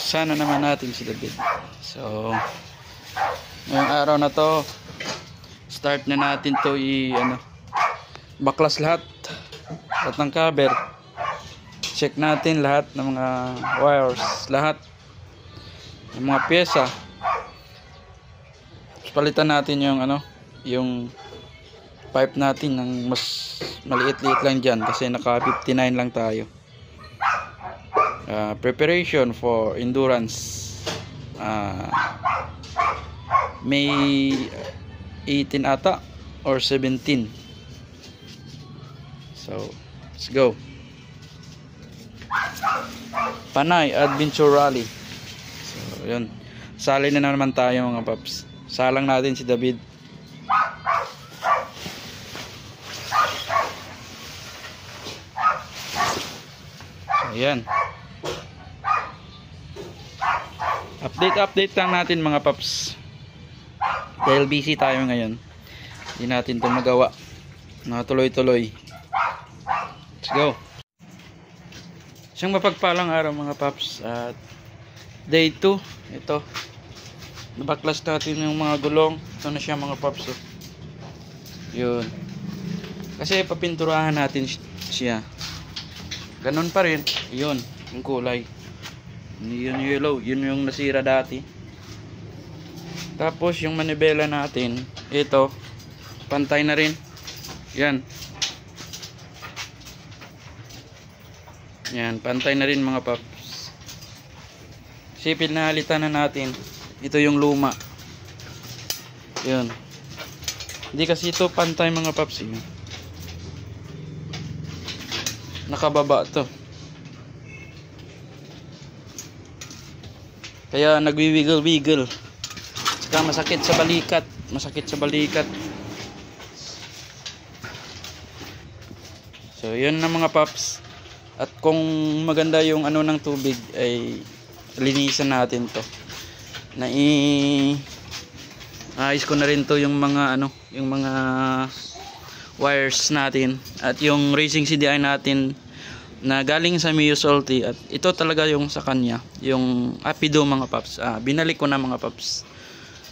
bubuksan na naman natin si David. So ngayong araw na to, start na natin to baklas lahat ng cover. Check natin lahat ng mga wires, lahat ng mga pyesa. Palitan natin yung yung pipe natin ng mas maliit-liit lang dyan kasi naka 59 lang tayo. Preparation for endurance, May 18 ata or 17. So let's go. Panay Adventure Rally. So yun, sali na naman tayo mga paps. Salang natin si David. So yan, update lang natin mga paps dahil busy tayo ngayon, hindi natin ito magawa na tuloy-tuloy. Let's go. Isang mapagpalang araw mga paps at day 2. Ito, nabaklas natin yung mga gulong. Ito na siya mga paps. Yun, kasi papinturahan natin siya. Ganun pa rin, yun yung kulay, yun yellow, yun yung nasira dati. Tapos yung manibela natin, ito pantay na rin. Yan, pantay na rin mga paps. Sipil na halitan na natin. Ito yung luma. Yun, hindi kasi ito pantay mga paps. Yun, nakababa to, kaya nagwiwiggle-wiggle. Saka masakit sa balikat. So yun na mga paps. At kung maganda yung ng tubig ay linisan natin to. Ayos ko na rin to yung mga yung mga wires natin at yung racing CDI natin na galing sa Mio Salty, at ito talaga yung sa kanya, yung Apido mga paps. Binalik ko na mga paps.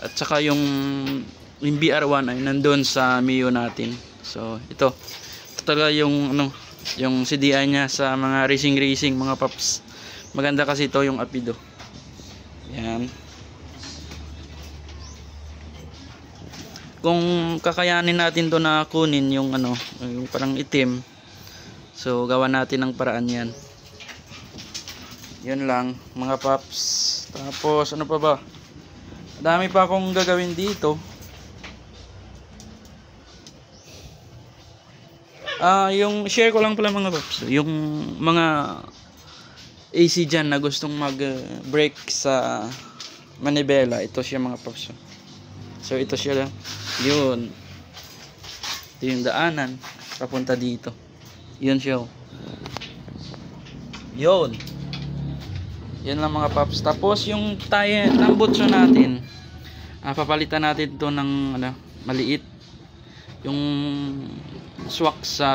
At saka yung BR1 ay nandun sa Mio natin. So ito talaga yung yung CDI niya sa mga racing mga paps. Maganda kasi ito yung Apido. Yan, kung kakayanin natin to na kunin yung yung parang itim, so gawa natin ng paraan yan. Yun lang mga paps. Tapos pa ba, dami pa akong gagawin dito. Yung share ko lang pala mga paps, yung mga AC dyan na gustong mag break sa manibela, ito siya mga paps. So ito siya lang. Yun, ito yung daanan papunta dito. Yun siya. Yun lang mga paps. Tapos yung tayo ng butso natin, papalitan natin ito ng maliit, yung swak sa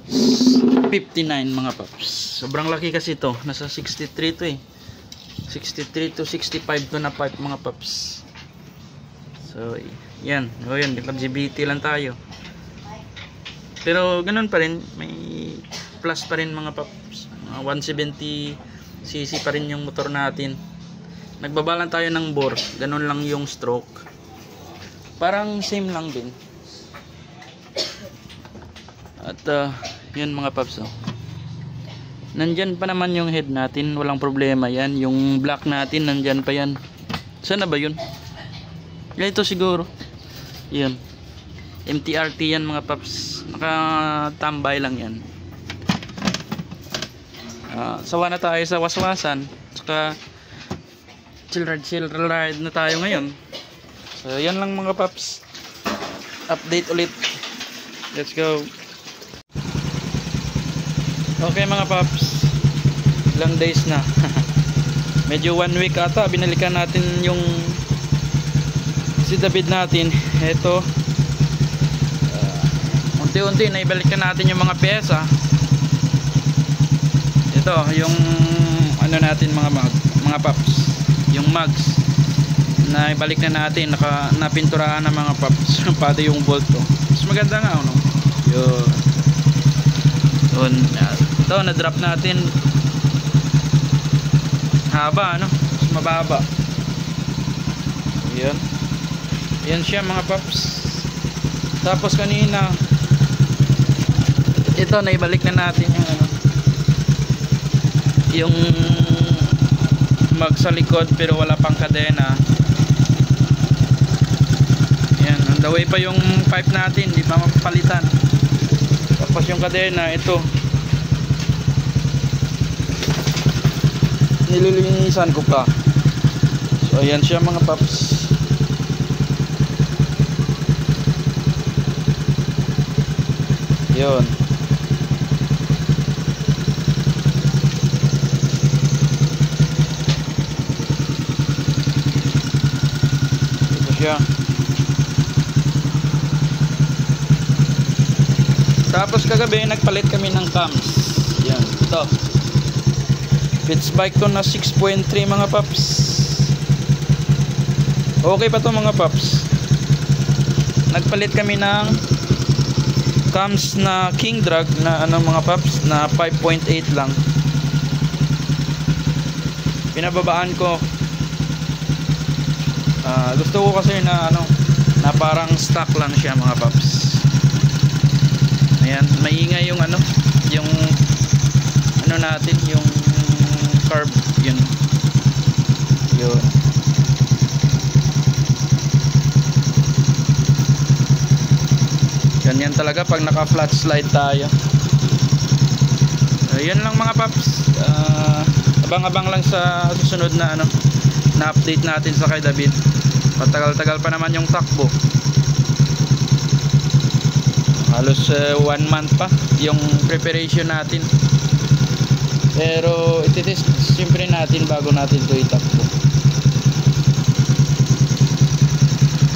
59 mga paps. Sobrang laki kasi ito, nasa 63 to 63 to 65 to na pipe mga paps. So yan, LGBT lang tayo, pero ganun pa rin, may plus pa rin mga paps. 170cc pa rin yung motor natin. Nagbabalan tayo ng bore, ganun lang yung stroke, parang same lang din. At yun mga paps, nandyan pa naman yung head natin, walang problema yan. Yung black natin nandyan pa yan. Sana ba yun? Ito siguro. Yun, MTRT yan mga paps, nakatambay lang yan. Sawa na tayo sa waswasan, saka chill ride na tayo ngayon. So yan lang mga paps, update ulit. Let's go. Okay mga paps, ilang days na medyo 1 week ata binalikan natin yung si David natin. Ito, unti-unti naibalikan natin yung mga pyesa. Ito yung natin mga paps, yung mugs na ibalik na natin, napinturahan ng mga paps pati yung bolt to. Mas maganda nga ano. Yun. Ito na drop natin haba ano, mas mababa. Yan. Yan siya mga paps. Tapos kanina ito naibalik na natin yung ano, yung mag sa likod pero wala pang kadena. Yan, on the way pa yung pipe natin, di pa mapapalitan. Tapos yung kadena ito nililinisan ko pa. So ayan siya mga paps. Yun. Ito siya. Tapos kagabi nagpalit kami ng cams. Yan, ito. Pitts bike to na 6.3 mga paps. Okay pa to mga paps. Nagpalit kami ng cams na King Drag na ano mga paps, na 5.8 lang. Pinababaan ko. Gusto ko kasi na ano, na parang stock lang siya mga paps. Ayan, maingay yung ano, yung ano natin, yung carb, yun. Ganyan talaga pag naka flat slide tayo. Ayun lang mga paps. Abang-abang lang sa susunod na ano, na update natin sa kay David. Matagal-tagal pa naman yung takbo. Halos 1 month pa yung preparation natin. Pero ititest siyempre natin bago natin ito itakbo.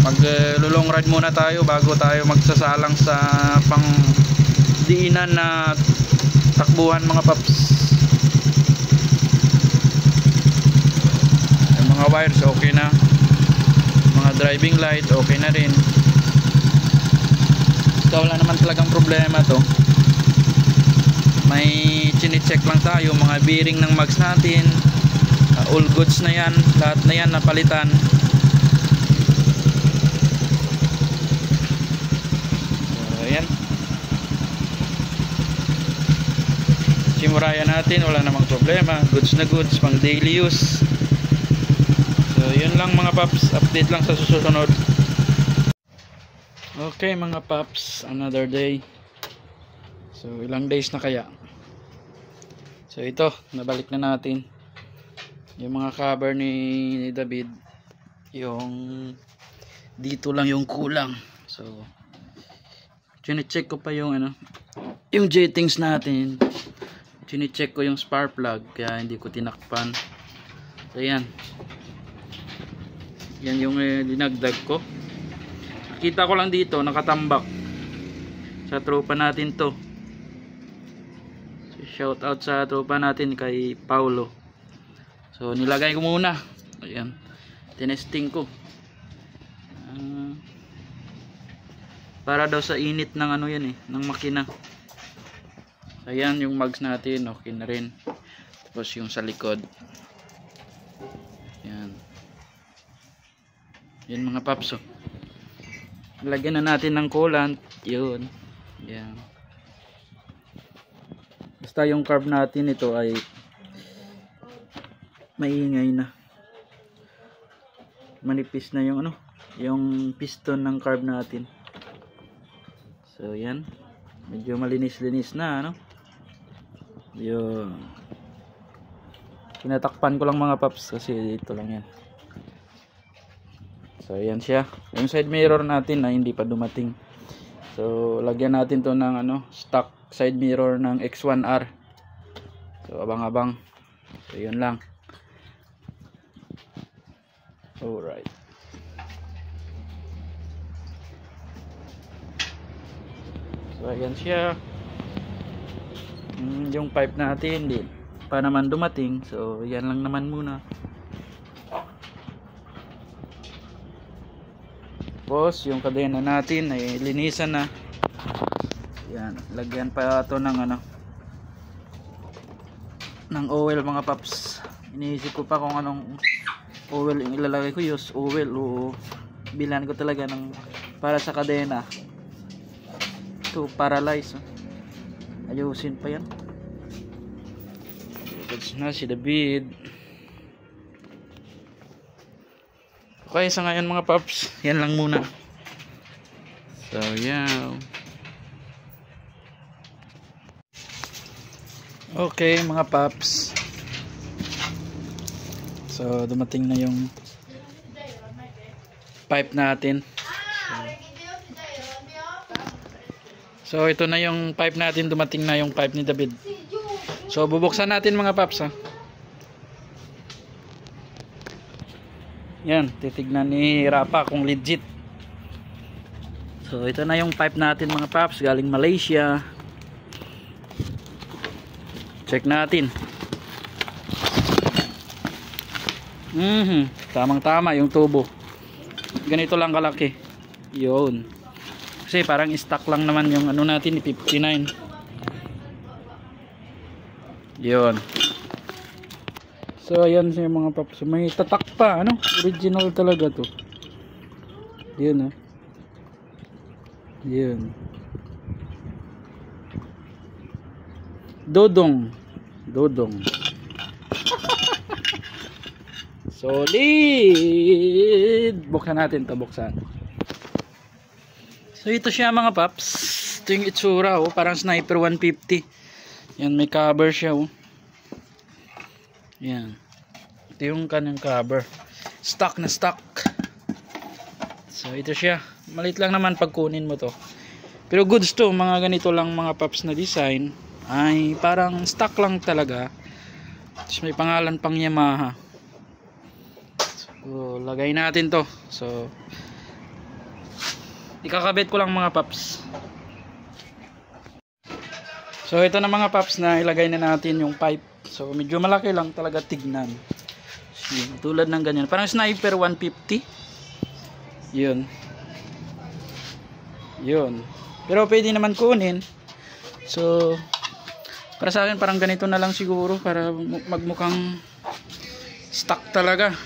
Mag long ride muna tayo bago tayo magsasalang sa pang diinan na takbuhan mga paps. Yung mga wires okay na, mga driving light okay na rin. So wala naman talagang problema to. May chine-check lang tayo mga bearing ng mags natin, all goods na yan, lahat na yan napalitan. Ayan, simuraya natin, wala namang problema, goods na goods, pang daily use. So yun lang mga paps, update lang sa susunod. Okay mga paps, another day. So ilang days na kaya. So ito, nabalik na natin yung mga cover ni David. Yung dito lang yung kulang. So chine-check ko pa yung ano, yung jettings natin. Chine-check ko yung spark plug kaya hindi ko tinakpan. So yan. Yan yung dinagdag ko. Nakita ko lang dito nakatambak. Sa tropa natin to. So, shout out sa tropa natin kay Paulo. So nilagay ko muna. Ayan. Tinesting ko. Para daw sa init ng ano yan ng makina. Ayan yung mags natin, okay na rin. Tapos yung sa likod. Yan. Yan mga paps. Lagyan na natin ng coolant. Yun. Yan. Basta yung carb natin ito ay maingay na. Manipis na yung ano, yung piston ng carb natin. So yan, medyo malinis-linis na ano. Yun. Tinatakpan ko lang mga paps kasi dito lang yan. So yan siya. Yung side mirror natin ay hindi pa dumating. So lagyan natin to ng ano, stock side mirror ng X1R. So abang-abang. So yun lang. Alright. So ayan siya. Yung pipe natin din pa naman dumating. So yan lang naman muna. Tapos yung kadena natin ay linisan na. Yan, lagyan pa ito ng ano, ng oil mga paps. Iniisip ko pa kung anong oil yung ilalagay ko. Use oil o bilan ko talaga ng para sa kadena to paralyze. Ayusin pa yan. Goods na si David. Okay, sa ngayon mga paps, yan lang muna. So yeah. Okay mga paps, so dumating na yung pipe natin. So ito na yung pipe natin, dumating na yung pipe ni David. So bubuksan natin mga paps ha. Yan, titignan ni Rapa kung legit. So ito na yung pipe natin mga paps, galing Malaysia. Check natin. Tamang tama yung tubo. Ganito lang kalaki. Yun. Kasi parang stock lang naman yung ano natin, 59. Yun. So ayan siya mga paps. May tatak pa, ano? Original talaga to. Yun ah. Yun. Dodong. Solid. Buksan natin to, buksan. So ito siya mga paps. Ito yung itsura oh, parang Sniper 150. Yan, may cover siya oh. Yan. Ito yung kanyang cover. Stock na stock. So ito siya. Maliit lang naman pag kunin mo to. Pero goods to, mga ganito lang mga paps na design. Ay parang stock lang talaga. Tapos may pangalan pang Yamaha. So lagay natin to. So ikakabit ko lang mga paps. So ito na mga paps na ilagay na natin yung pipe. So medyo malaki lang talaga tignan. Tulad ng ganyan. Parang Sniper 150. Yun. Pero pwede naman kunin. So para sa akin parang ganito na lang siguro para magmukhang stock talaga.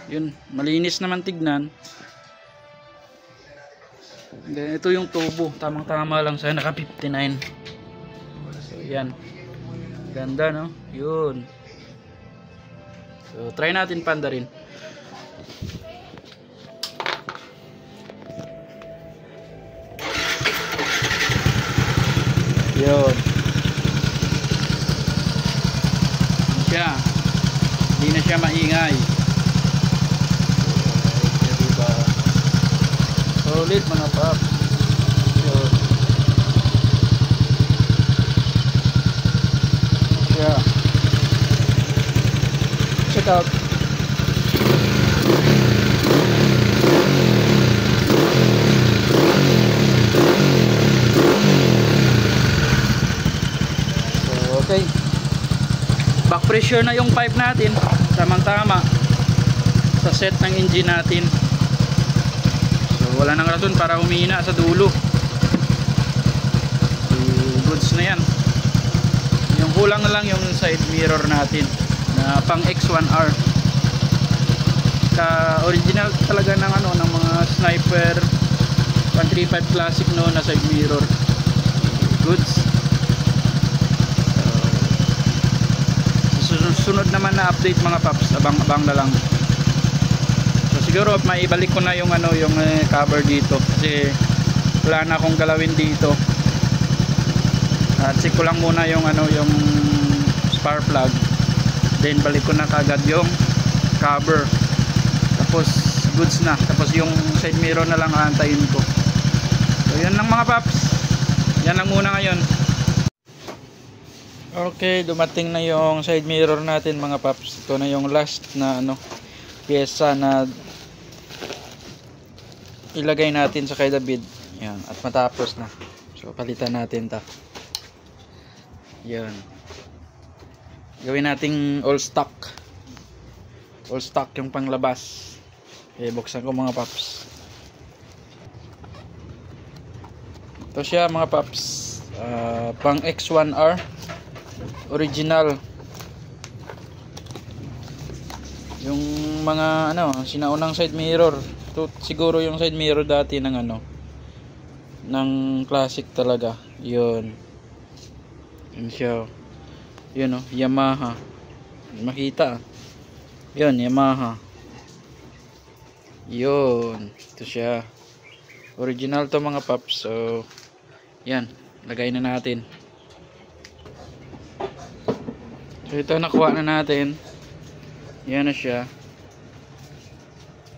Yun, malinis naman tignan. Then ito yung tubo, tamang tama lang sa naka 59. So yan. Ganda no? Yun. So try natin panda rin. Yun. Siya. Hindi na siya maingay. Diba? Solid mga paps. Yun. Siya. Check out. Okay, back pressure na yung pipe natin, tamang tama sa set ng engine natin. So wala nang rason para humina sa dulo. So goods na yan. Yung kulang na lang yung side mirror natin na pang X1R. Ka original talaga ng ano, ng mga Sniper 135 classic no na side mirror. Goods. Sunod naman na update mga paps, abang-abang na lang. So siguro maibalik ko na yung ano, yung cover dito kasi wala na akong galawin dito. At check ko lang muna yung ano, yung spark plug. Then balik ko na kagad yung cover. Tapos goods na. Tapos yung side mirror na lang aantayin ko. So yan lang mga paps. Yan lang muna ngayon. Okay, dumating na yung side mirror natin mga paps. Ito na yung last na ano, pyesa na ilagay natin sa kay David. Yan, at matapos na. So palitan natin ta. Yan. Gawin nating all stock. All stock yung panglabas. Okay, buksan ko mga paps. Ito siya mga paps. Pang X1R original. Yung mga sinaunang side mirror. Ito siguro yung side mirror dati ng ng classic talaga. Yun siya. Yun Yamaha. Makita. Yun, Yamaha. Yun. Ito siya. Original to mga paps. So, yan. Lagay na natin. So, ito nakuha na natin. Yan na siya.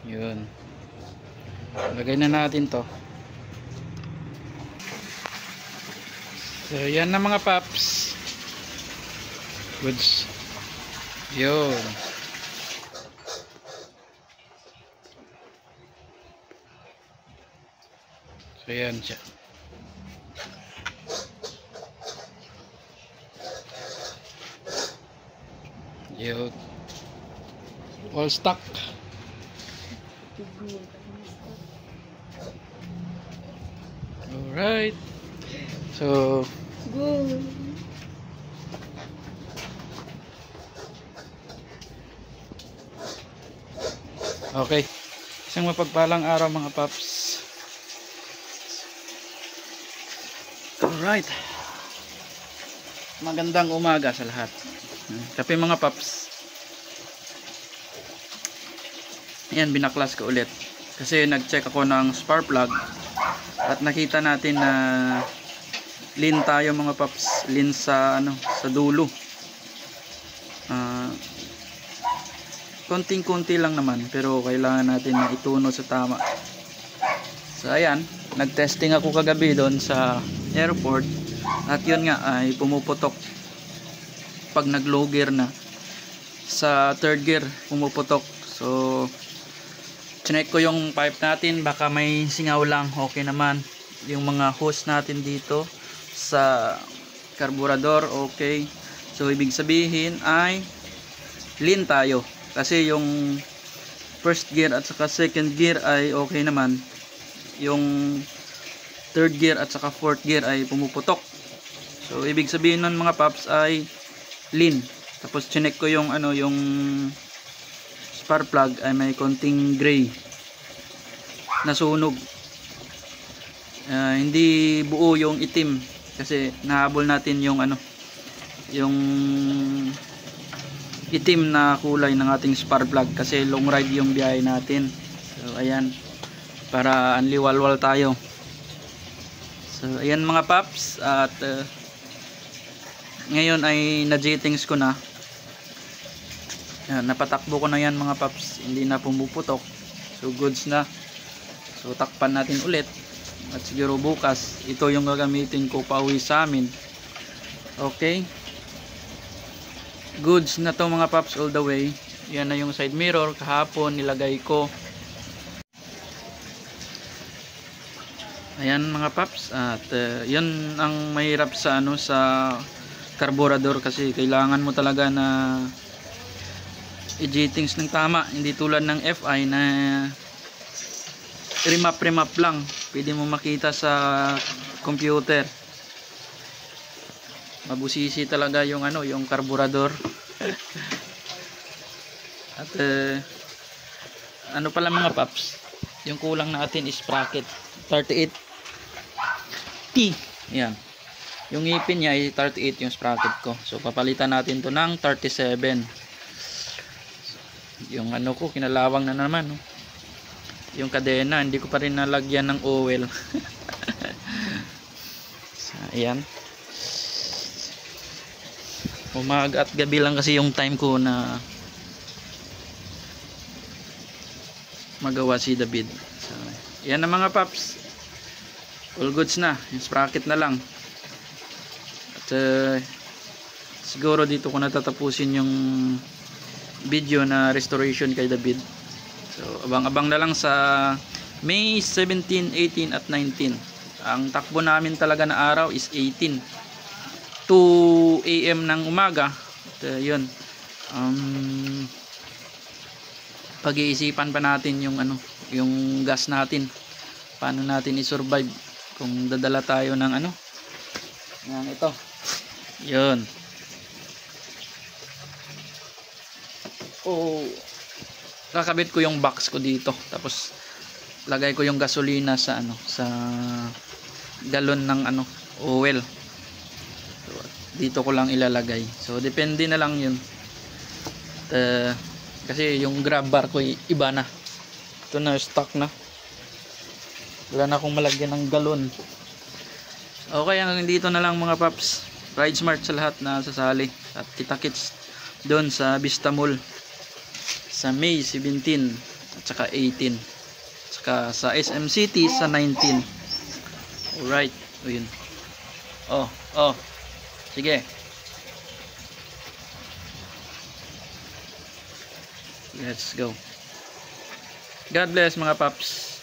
Yun. Lagay na natin to. So, yan na mga paps. Goods. Yun. So, yan siya. Yun. All stock. Alright. So, okay. Isang mapagpalang araw mga paps. Alright. Magandang umaga sa lahat. Kape mga paps. Ayan, binaklas ko ulit. Kasi nag-check ako ng spark plug. At nakita natin na lean tayo mga paps. Lean sa sa dulo. Konting-konti lang naman. Pero kailangan natin na ituno sa tama. So ayan, nag-testing ako kagabi doon sa airport. At yun nga ay pumuputok. Pag nag-low gear na. Sa third gear pumuputok. So chinek ko yung pipe natin, baka may singaw lang, okay naman. Yung mga hose natin dito sa carburetor, okay. So ibig sabihin ay lean tayo. Kasi yung first gear at saka second gear ay okay naman. Yung third gear at saka fourth gear ay pumuputok. So ibig sabihin nun mga paps ay lean. Tapos chinek ko yung yung spark plug ay may konting gray na sunog. Hindi buo yung itim kasi nahabol natin yung yung itim na kulay ng ating spark plug kasi long ride yung biyahe natin. So ayan, para anliwalwal tayo. So ayan mga paps, at ngayon ay na-jettings ko na. Yan, napatakbo ko na yan mga paps, hindi na pumuputok. So goods na. So takpan natin ulit. At siguro bukas ito yung gagamitin ko pauwi sa amin. Okay. Goods na to mga paps all the way. Yan na yung side mirror. Kahapon nilagay ko. Ayan mga paps. At yun ang mahirap sa sa carburetor kasi kailangan mo talaga na i-jettings ng tama, hindi tulad ng FI na remap lang, pwede mo makita sa computer. Mabusisi talaga yung yung carburetor. At pala mga paps, yung kulang natin is sprocket 38T. Yan, yung ngipin niya ay 38 yung sprocket ko, so papalitan natin to ng 37. Yung ko kinalawang na naman yung kadena hindi ko pa rin nalagyan ng oil. So, ayan, umaga at gabi lang kasi yung time ko na magawa si David. So, ayan na mga paps, all goods na, yung sprocket na lang. At siguro dito ko natatapusin yung video na restoration kay David. So abang-abang na lang sa May 17, 18 at 19. Ang takbo namin talaga na araw is 18. 2 AM ng umaga Yun. Pag-iisipan pa natin yung ano, yung gas natin. Paano natin i-survive kung dadala tayo ng ano, ng ito. Yun. Kakabit ko yung box ko dito, tapos lagay ko yung gasolina sa ano, sa galon ng ano, oil. So, dito ko lang ilalagay. So depende na lang yun. Kasi yung grab bar ko iba na. Ito na, stock na. Wala na akong malagyan ng galon. Okay, hanggang dito na lang mga paps. Ride smart sa lahat na sasali. At kita-kits doon sa Vista Mall sa May 17 at saka 18. At saka sa SM City sa 19. Alright. Ayun. Sige. Let's go. God bless mga paps.